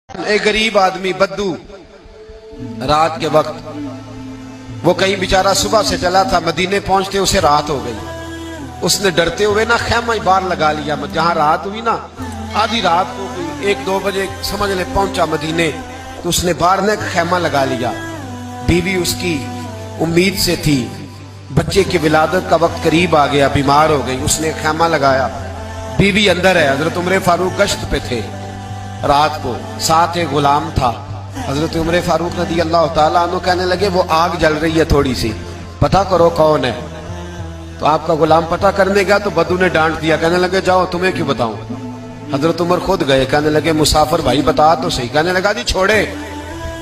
एक गरीब आदमी बद्दू रात के वक्त वो कहीं बेचारा सुबह से चला था, मदीने पहुंचते उसे रात हो गई। उसने डरते हुए ना खैमा ही बाहर लगा लिया। जहां रात हुई ना, आधी रात हो गई, 1-2 बजे समझ ले पहुंचा मदीने, तो उसने बाहर ने खैमा लगा लिया। बीवी उसकी उम्मीद से थी, बच्चे की विलादत का वक्त करीब आ गया, बीमार हो गई, उसने खैमा लगाया। बीवी अंदर है, हजरत उमर फारूक गश्त पे थे रात को, साथ एक गुलाम था। हजरत उमर फारूक रज़ी अल्लाह ताला अन्हु कहने लगे वो आग जल रही है थोड़ी सी, पता करो कौन है। तो आपका गुलाम पता करने गया तो बद्दू ने डांट दिया, कहने लगे जाओ तुम्हें क्यों बताऊं। हजरत उमर खुद गए, कहने लगे मुसाफिर भाई बता तो सही। कहने लगा जी छोड़े,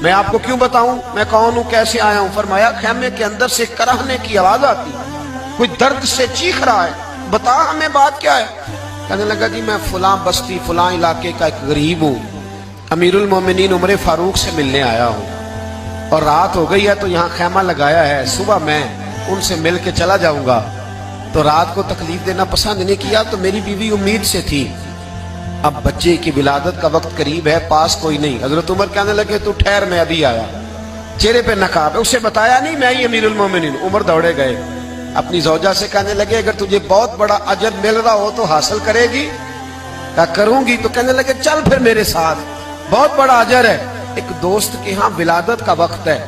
मैं आपको क्यों बताऊं, मैं कौन हूं, कैसे आया हूं। फरमाया खैमे के अंदर से कराहने की आवाज आती, कोई दर्द से चीख रहा है, बता हमें बात क्या है। कहने लगा जी मैं फलां बस्ती फलां इलाके का एक गरीब हूँ, अमीरुल मोमिनीन उमर फारूक से मिलने आया हूँ और रात हो गई है तो यहाँ खैमा लगाया है, सुबह मैं उनसे मिल के चला जाऊंगा। तो रात को तकलीफ देना पसंद नहीं किया, तो मेरी बीवी उम्मीद से थी, अब बच्चे की विलादत का वक्त करीब है, पास कोई नहीं। हजरत उमर कहने लगे तू ठहर, मैं अभी आया। चेहरे पे नकाब है, उसे बताया नहीं मैं ही अमीरुल मोमिनीन। उमर दौड़े गए, अपनी जौजा से कहने लगे अगर तुझे बहुत बड़ा अजर मिल रहा हो तो हासिल करेगी। क्या करूंगी, तो कहने लगे चल फिर मेरे साथ, बहुत बड़ा अजर है। एक दोस्त के यहाँ विलादत का वक्त है,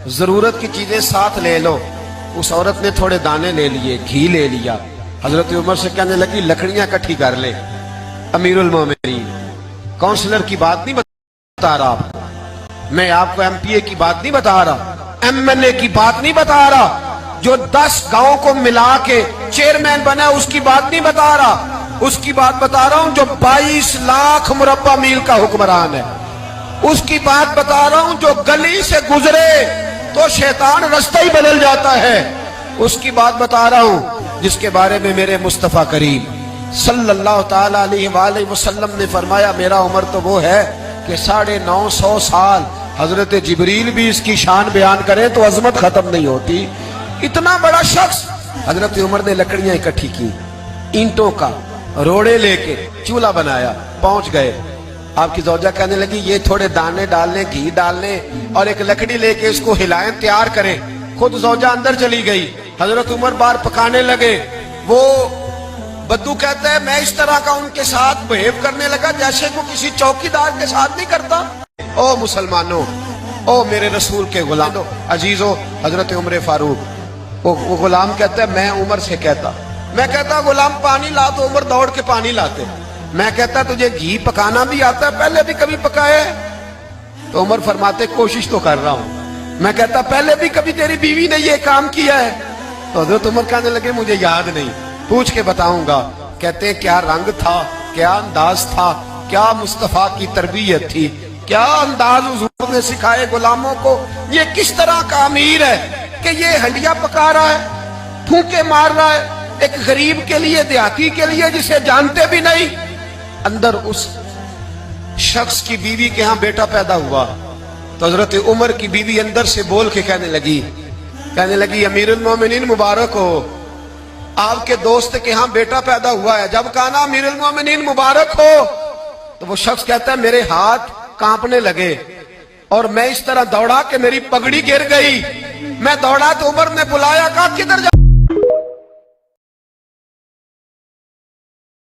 जरूरत की चीजें साथ ले लो। उस औरत ने थोड़े दाने ले लिए, घी ले लिया। हजरत उमर से कहने लगी लकड़ियां इकट्ठी कर ले। अमीरुल मोमिनीन, काउंसलर की बात नहीं बता रहा, मैं आपको एमपीए की बात नहीं बता रहा, एमएनए की बात नहीं बता रहा, जो 10 गांव को मिला के चेयरमैन बना उसकी बात नहीं बता रहा, उसकी बात बता रहा हूं जो 22 लाख मुरब्बा मील का हुक्मरान है। उसकी बात बता रहा हूं जो गली से गुजरे तो शैतान रास्ता ही बदल जाता है। उसकी बात बता रहा हूं जिसके बारे में मेरे मुस्तफा करीम सल्लल्लाहु ताला अलैहि वसल्लम ने फरमाया मेरा उम्र तो वो है कि 950 साल हजरत जिब्रील भी इसकी शान बयान करें तो अजमत खत्म नहीं होती। इतना बड़ा शख्स। हजरत उमर ने लकड़ियां इकट्ठी की, ईंटों का रोड़े लेके चूल्हा बनाया, पहुंच गए। आपकी जौजा कहने लगी ये थोड़े दाने डालने, घी डालने और एक लकड़ी लेके इसको हिलाएं, तैयार करें। खुद जौजा अंदर चली गई, हजरत उमर बाहर पकाने लगे। वो बद्दू कहता है मैं इस तरह का उनके साथ बिहेव करने लगा जैसे को किसी चौकीदार के साथ नहीं करता। ओ मुसलमानों, ओ मेरे रसूल के गुलाम अजीजो, हजरत उमर फारूक, वो गुलाम कहता है मैं उमर से कहता, मैं कहता गुलाम पानी ला, तो उमर दौड़ के पानी लाते। मैं कहता तुझे घी पकाना भी आता है, पहले भी कभी पकाया है? तो उमर फरमाते कोशिश तो कर रहा हूं। मैं कहता पहले भी कभी तेरी बीवी ने ये काम किया है? तो हजरत उमर कहने लगे मुझे याद नहीं, पूछ के बताऊंगा। कहते क्या रंग था, क्या अंदाज था, क्या मुस्तफा की तरबियत थी, क्या अंदाज हुजूर ने सिखाए गुलामों को। ये किस तरह का अमीर है कि ये हंडिया पका रहा है, फूंके मार रहा है एक गरीब के लिए, देहाती के लिए जिसे जानते भी नहीं। अंदर उस शख्स की बीवी के यहाँ बेटा पैदा हुआ तो हजरत उमर की बीवी अंदर से बोल के कहने लगी अमीरुल मोमिनीन मुबारक हो, आपके दोस्त के यहाँ बेटा पैदा हुआ है। जब कहा ना अमीरुल मोमिनीन मुबारक हो, तो वो शख्स कहता है मेरे हाथ कांपने लगे और मैं इस तरह दौड़ा कि मेरी पगड़ी गिर गई। मैं दौड़ा तो उमर ने बुलाया, कहा किधर जा